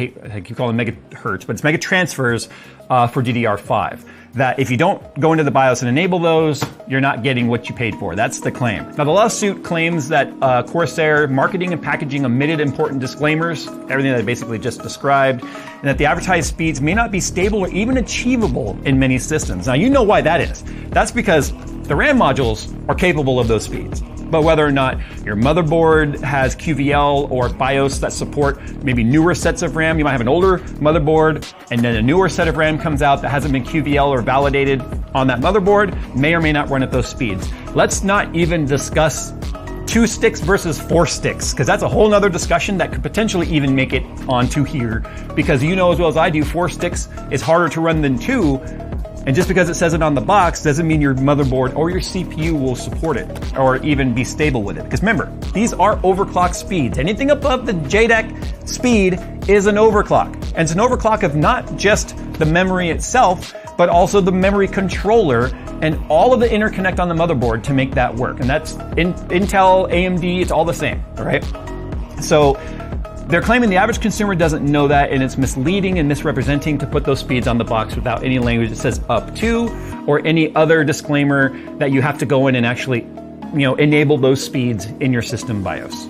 I keep calling them megahertz, but it's mega transfers for DDR5. That if you don't go into the BIOS and enable those, you're not getting what you paid for. That's the claim. Now the lawsuit claims that Corsair marketing and packaging omitted important disclaimers, everything that I basically just described, and that the advertised speeds may not be stable or even achievable in many systems. Now you know why that is. That's because the RAM modules are capable of those speeds. But whether or not your motherboard has QVL or BIOS that support maybe newer sets of RAM, you might have an older motherboard and then a newer set of RAM comes out that hasn't been QVL or validated on that motherboard, may or may not run at those speeds. Let's not even discuss 2 sticks versus 4 sticks, because that's a whole nother discussion that could potentially even make it onto here, because you know as well as I do, 4 sticks is harder to run than 2. And just because it says it on the box doesn't mean your motherboard or your CPU will support it or even be stable with it. Because remember, these are overclock speeds. Anything above the JEDEC speed is an overclock. And it's an overclock of not just the memory itself, but also the memory controller and all of the interconnect on the motherboard to make that work. And that's Intel, AMD, it's all the same, all right? So they're claiming the average consumer doesn't know that, and it's misleading and misrepresenting to put those speeds on the box without any language that says up to or any other disclaimer that you have to go in and actually, enable those speeds in your system BIOS.